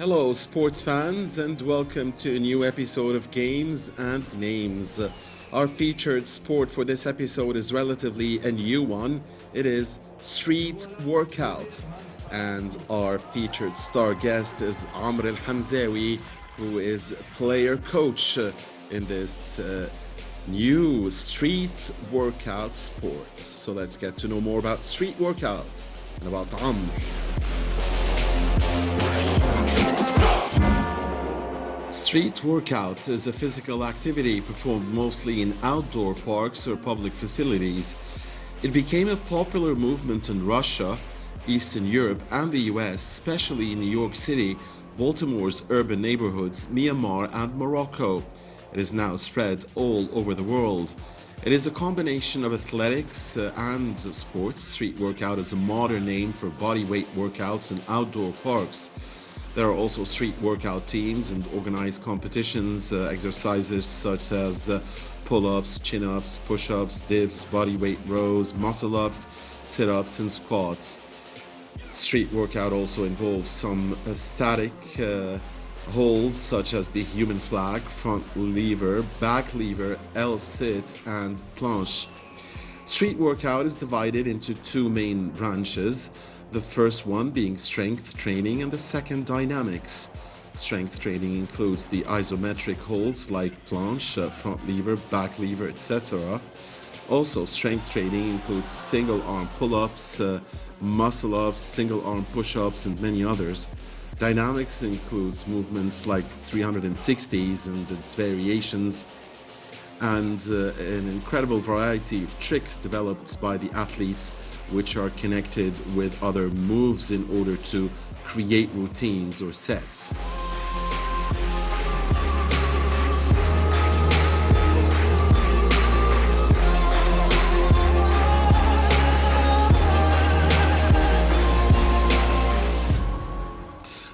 Hello, sports fans, and welcome to a new episode of Games and Names. Our featured sport for this episode is relatively a new one. It is street workout. And our featured star guest is Amr Al Hamzawi, who is player coach in this new street workout sport. So let's get to know more about street workout and about Amr. Street workout is a physical activity performed mostly in outdoor parks or public facilities. It became a popular movement in Russia, Eastern Europe, and the US, especially in New York City, Baltimore's urban neighborhoods, Myanmar, and Morocco. It is now spread all over the world. It is a combination of athletics and sports. Street workout is a modern name for bodyweight workouts in outdoor parks. There are also street workout teams and organized competitions, exercises such as pull-ups, chin-ups, push-ups, dips, bodyweight rows, muscle-ups, sit-ups, and squats. Street workout also involves some static holds such as the human flag, front lever, back lever, L-sit, and planche. Street workout is divided into two main branches. The first one being strength training and the second dynamics. Strength training includes the isometric holds like planche, front lever, back lever, etc. Also, strength training includes single arm pull-ups, muscle ups, single arm push-ups, and many others. Dynamics includes movements like 360s and its variations, and an incredible variety of tricks developed by the athletes, which are connected with other moves in order to create routines or sets.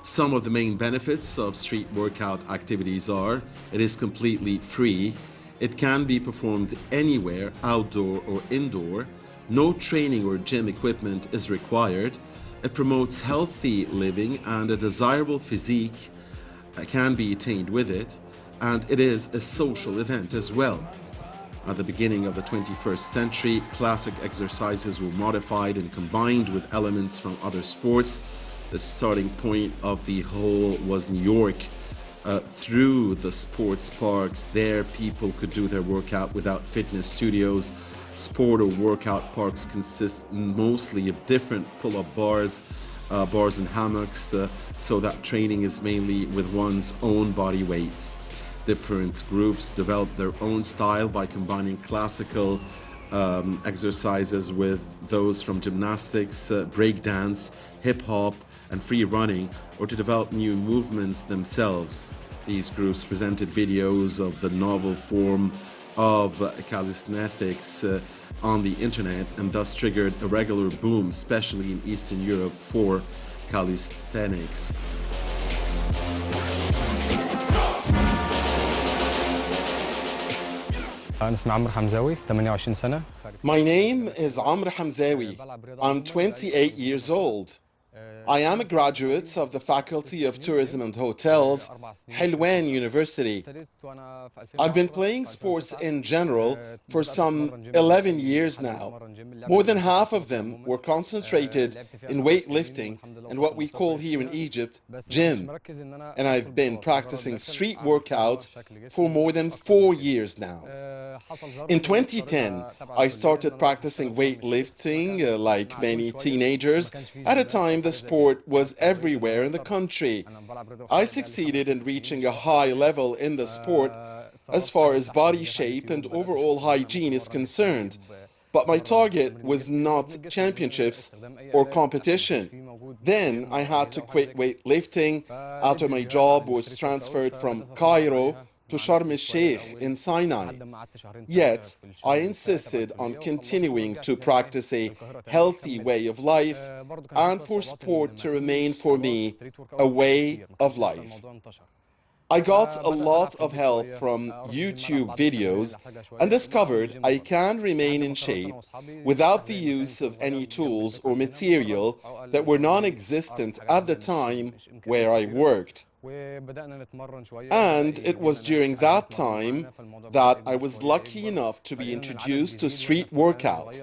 Some of the main benefits of street workout activities are: it is completely free, it can be performed anywhere, outdoor or indoor, no training or gym equipment is required, it promotes healthy living and a desirable physique can be attained with it, and it is a social event as well. At the beginning of the 21st century, classic exercises were modified and combined with elements from other sports. The starting point of the whole was New York. Through the sports parks, there people could do their workout without fitness studios. Sport or workout parks consist mostly of different pull-up bars, bars and hammocks, so that training is mainly with one's own body weight. Different groups develop their own style by combining classical exercises with those from gymnastics, breakdance, hip-hop, and free running, or to develop new movements themselves. These groups presented videos of the novel form of calisthenics on the internet, and thus triggered a regular boom, especially in Eastern Europe, for calisthenics. أنا اسمي عمرو حمزاوي 28 سنة. My name is Amr Hamzawi. I'm 28 years old. I am a graduate of the Faculty of Tourism and Hotels, Helwan University. I've been playing sports in general for some 11 years now. More than half of them were concentrated in weightlifting and what we call here in Egypt, gym. And I've been practicing street workout for more than 4 years now. In 2010, I started practicing weightlifting like many teenagers at a time the sport was everywhere in the country. I succeeded in reaching a high level in the sport as far as body shape and overall hygiene is concerned. But my target was not championships or competition. Then I had to quit weightlifting after my job was transferred from Cairo to Sharm el-Sheikh in Sinai. Yet, I insisted on continuing to practice a healthy way of life and for sport to remain for me a way of life. I got a lot of help from YouTube videos and discovered I can remain in shape without the use of any tools or material that were non-existent at the time where I worked. And it was during that time that I was lucky enough to be introduced to street workout.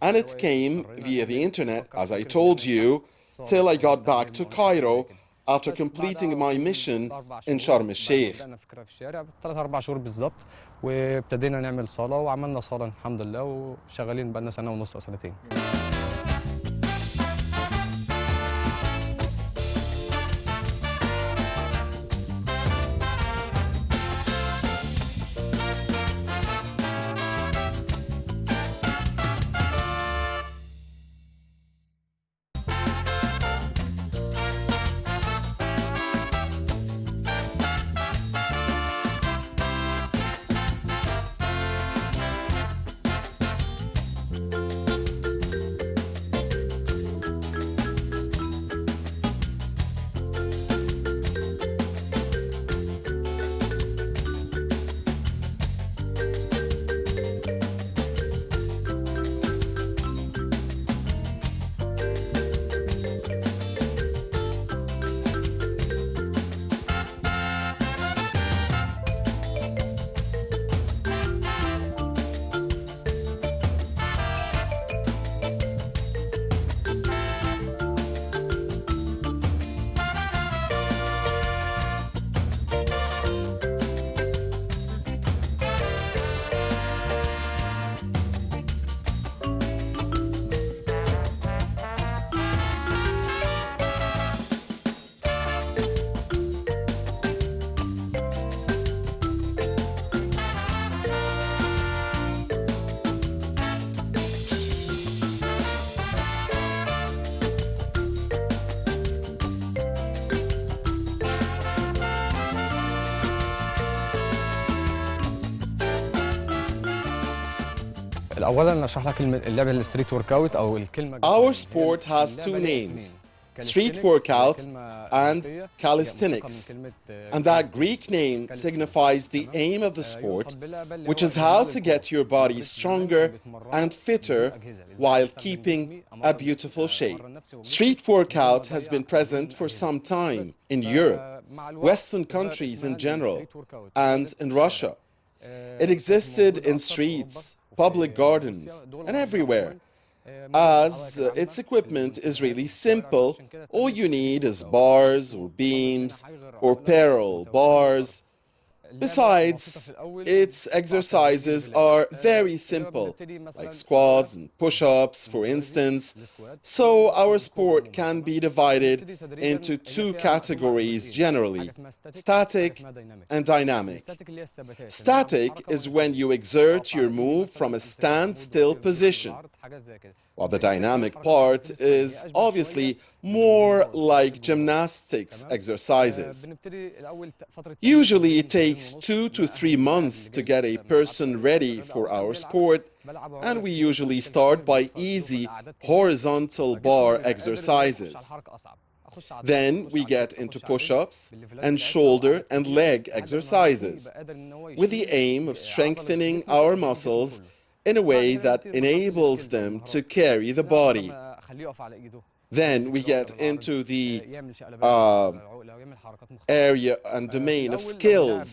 And it came via the internet, as I told you, till I got back to Cairo after completing my mission in Sharm el-Sheikh. بدأنا فكرة في الشارع 3 4 شهور بالظبط وابتدينا نعمل صالة وعملنا صالة الحمد لله وشغالين بقالنا سنة ونص أو سنتين. أولاً أشرح لك اللعبة الستريت ورك أوت أو الكلمة. Our sport has two names, street workout and calisthenics. And that Greek name signifies the aim of the sport, which is how to get your body stronger and fitter while keeping a beautiful shape. Street workout has been present for some time in Europe, Western countries in general, and in Russia. It existed in streets, public gardens, and everywhere. As its equipment is really simple, all you need is bars or beams or parallel bars. Besides, its exercises are very simple, like squats and push-ups, for instance. So our sport can be divided into two categories generally, static and dynamic. Static is when you exert your move from a standstill position, while the dynamic part is obviously more like gymnastics exercises. Usually it takes 2 to 3 months to get a person ready for our sport, and we usually start by easy horizontal bar exercises. Then we get into push-ups and shoulder and leg exercises, with the aim of strengthening our muscles in a way that enables them to carry the body. Then we get into the area and domain of skills,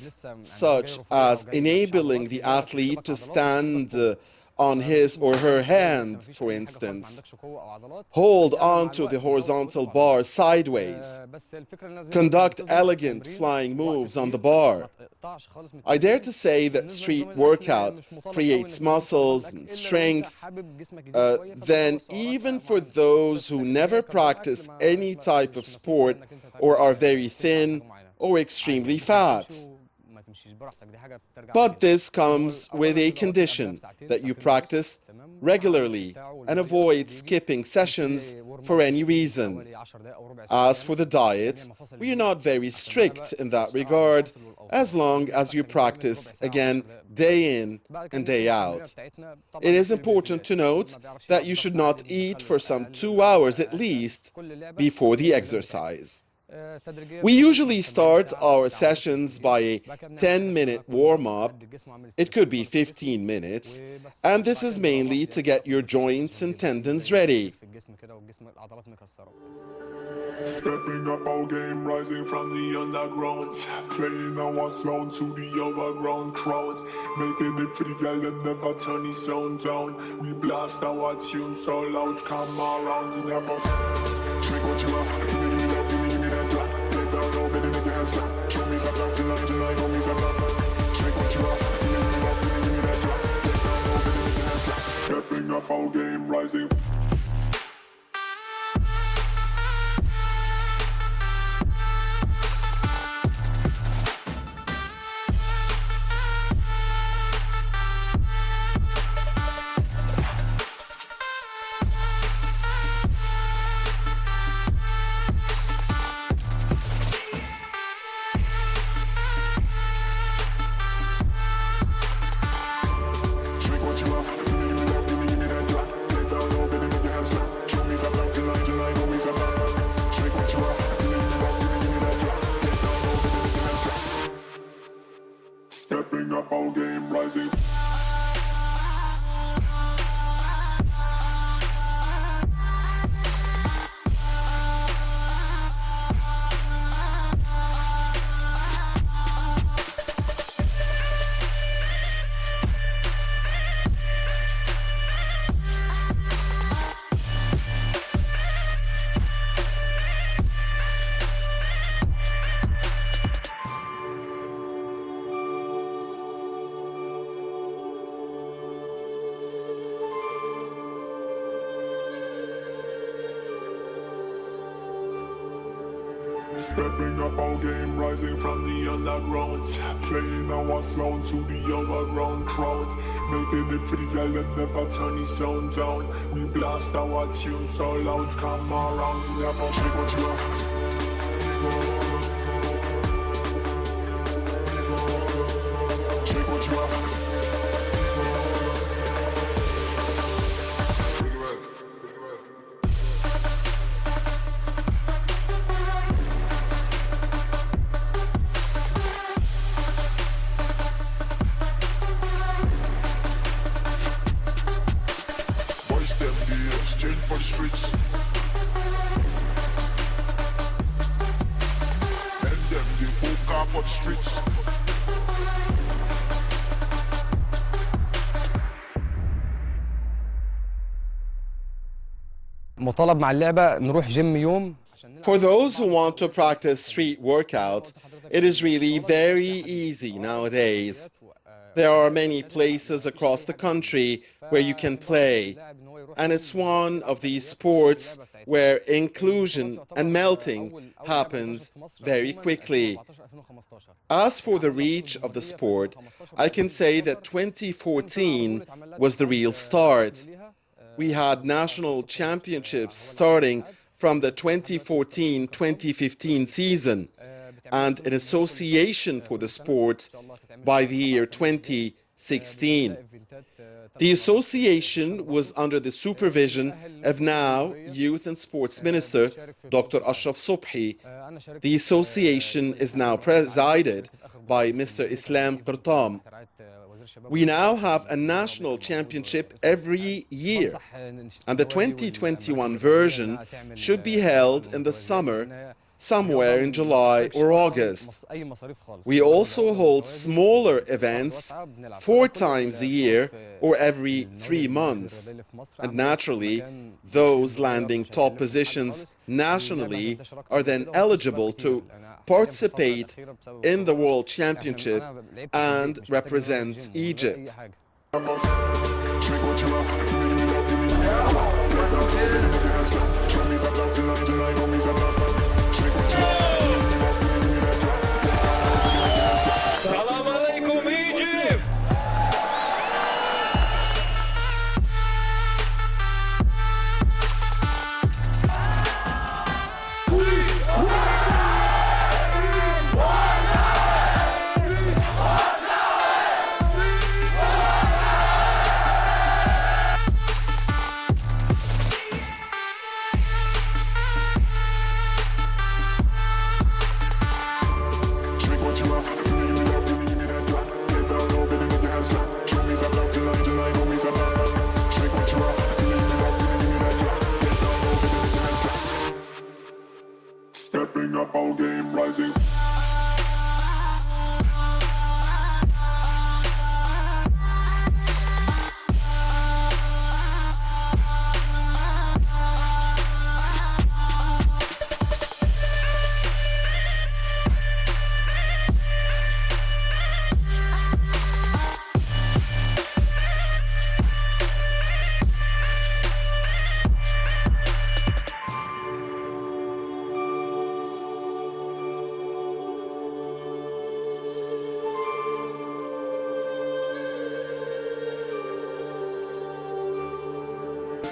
such as enabling the athlete to stand on his or her hand, for instance, hold on to the horizontal bar sideways, conduct elegant flying moves on the bar. I dare to say that street workout creates muscles and strength, then even for those who never practice any type of sport or are very thin or extremely fat. But this comes with a condition, that you practice regularly and avoid skipping sessions for any reason. As for the diet, we are not very strict in that regard, as long as you practice, again, day in and day out. It is important to note that you should not eat for some 2 hours at least before the exercise. We usually start our sessions by a 10-minute warm-up. It could be 15 minutes, and this is mainly to get your joints and tendons ready. Stepping up our game, rising from the underground, playing our sound to the overground crowd, making it for the girl that never turn the sound down. We blast our tune so loud, come around in the bus. Drink what you have, give me love, give me that clap. Get down low, baby, make your hands clap. Show me some love tonight, show me some love. Drink what you have, give me love, give me that clap. Get down low, baby, make your hands clap. Stepping up our game, rising. Stepping up our game, rising. Stepping up our game, rising from the underground, playing our sound to the overground crowd, making it for the girl that never turn the sound down. We blast our tune so loud, come around in the bus. Shake what you have. Shake what you have. For the streets, and them the hookah for the streets. مطالب مع اللعبة نروح جيم يوم. For those who want to practice street workout, it is really very easy nowadays. There are many places across the country where you can play, and it's one of these sports where inclusion and melting happens very quickly. As for the reach of the sport, I can say that 2014 was the real start. We had national championships starting from the 2014-2015 season, and an association for the sport by the year 2016. The association was under the supervision of now Youth and Sports Minister Dr. Ashraf Sobhi. The association is now presided by Mr. Islam Qurtam. We now have a national championship every year, and the 2021 version should be held in the summer, somewhere in July or August. We also hold smaller events 4 times a year or every 3 months. And naturally, those landing top positions nationally are then eligible to participate in the World Championship and represent Egypt. Salam alaikum, Egypt!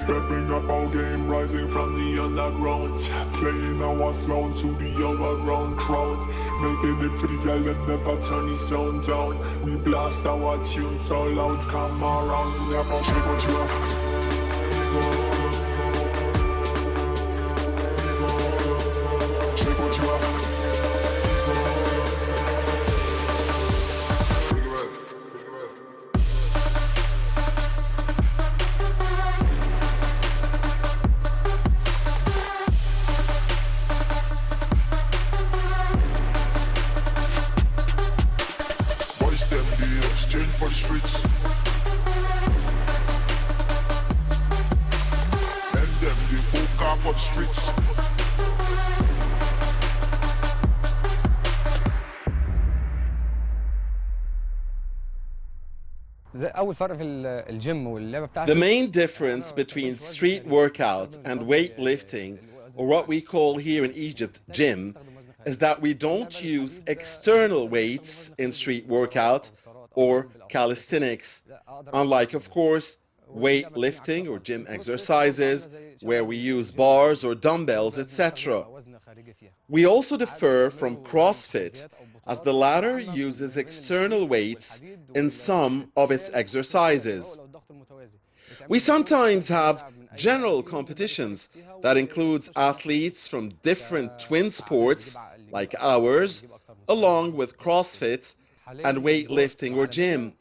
Stepping up our game, rising from the underground. Playing our sound to the overground crowd. Making it for the girl that never turn the sound down. We blast our tune so loud, come around. Never shake what you have. Shake what you have. Boys them the exchange for the streets. And them the hookah for the streets. زي اول فرق في الجيم واللعبه بتاعتي. The main difference between street workout and weightlifting, or what we call here in Egypt gym, is that we don't use external weights in street workout or calisthenics, unlike, of course, weightlifting or gym exercises where we use bars or dumbbells, etc. We also differ from CrossFit, as the latter uses external weights in some of its exercises. We sometimes have general competitions that includes athletes from different twin sports like ours, along with CrossFit and weightlifting or gym,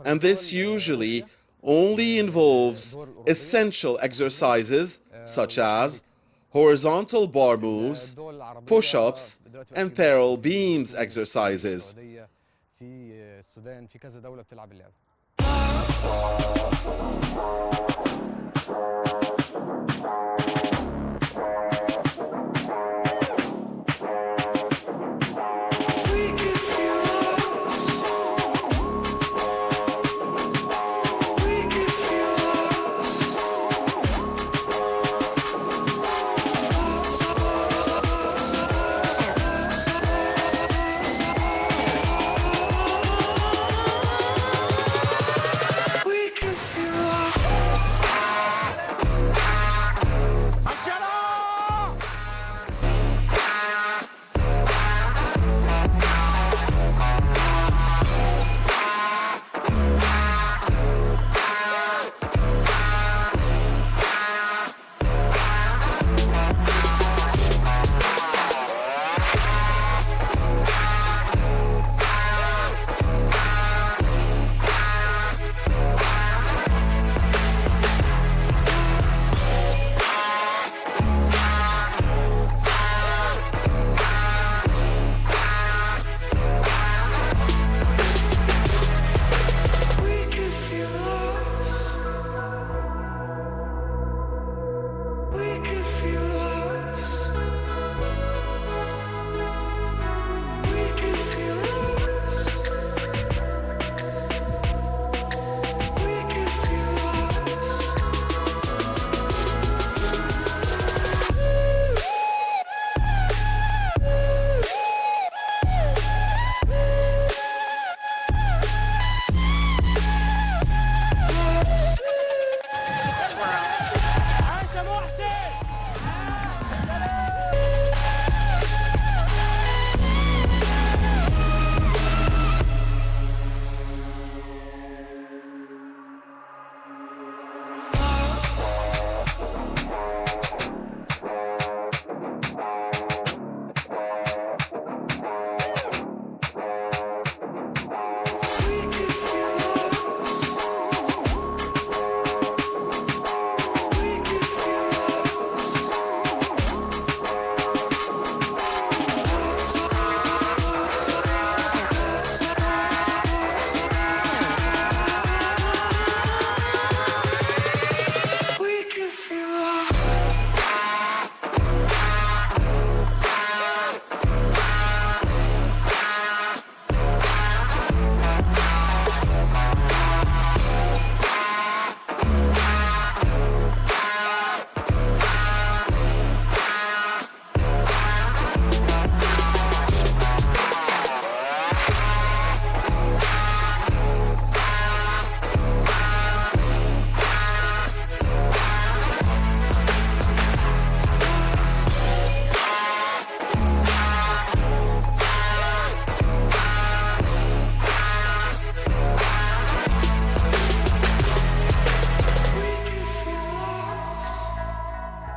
and this usually only involves essential exercises such as horizontal bar moves, push-ups, and parallel beams exercises. في السودان في كذا دولة بتلعب اللعبة. We can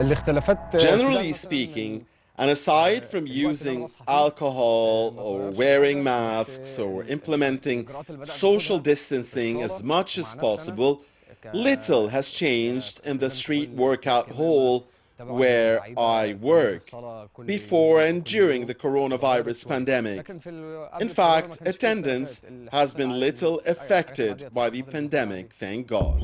الاختلافات Generally speaking, and aside from using alcohol or wearing masks or implementing social distancing as much as possible, little has changed in the street workout hall where I work before and during the coronavirus pandemic. In fact, attendance has been little affected by the pandemic, thank God.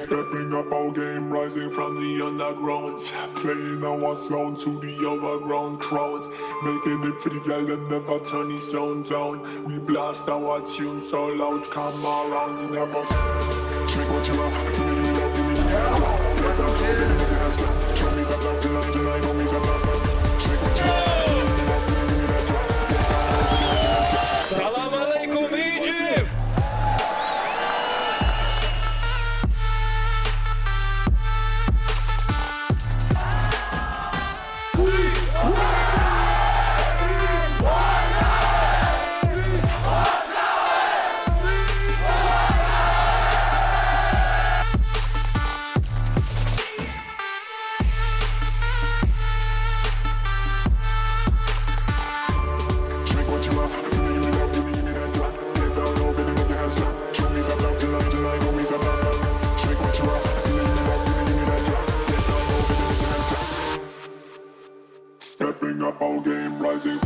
Stepping up our game, rising from the underground, playing our sound to the overground crowd, making it for the girl that never turn the sound down. We blast our tune so loud, come around and have us. Drink what you have, give me love, give me love. Let that go, give me the hands up. Show me some love tonight, tonight, show me some love. Drink what you have, give me love, give me that love. Salam alaikum, Egypt! Drink what you have, give me love, give me that love. Let that go, give me the hands up. Show me some love tonight, tonight, show me some love. Drink what you have, give me love, give me that love. Let that go, give me the hands up. Stepping up our game, rising.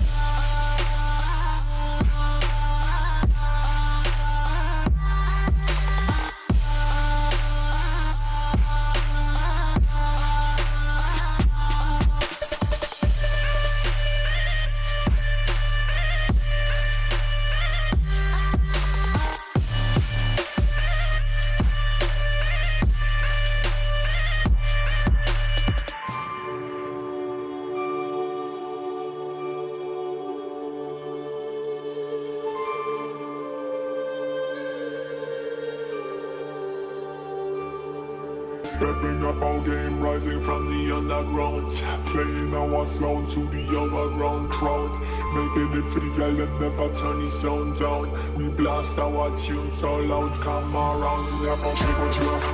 Stepping up our game, rising from the underground, playing our sound to the overground crowd, making it for the girl that never turn the sound down. We blast our tune so loud, come around and have us. Drink what you have.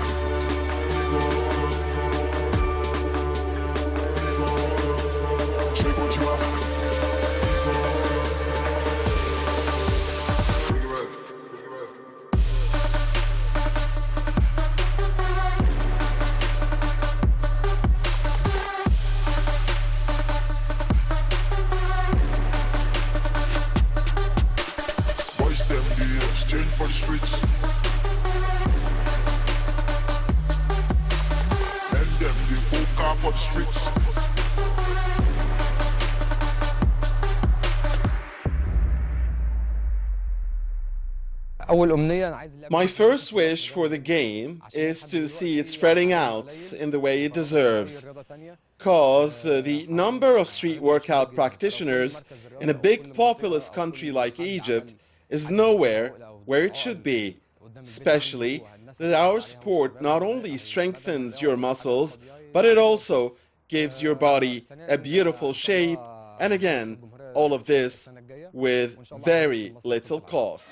Drink what you have. Boys them the exchange for the streets. And them the hookah for the streets. اول امنيه انا عايز اللعبه My first wish for the game is to see it spreading out in the way it deserves, because the number of street workout practitioners in a big populous country like Egypt is nowhere where it should be, especially that our sport not only strengthens your muscles, but it also gives your body a beautiful shape, and again, all of this with very little cost.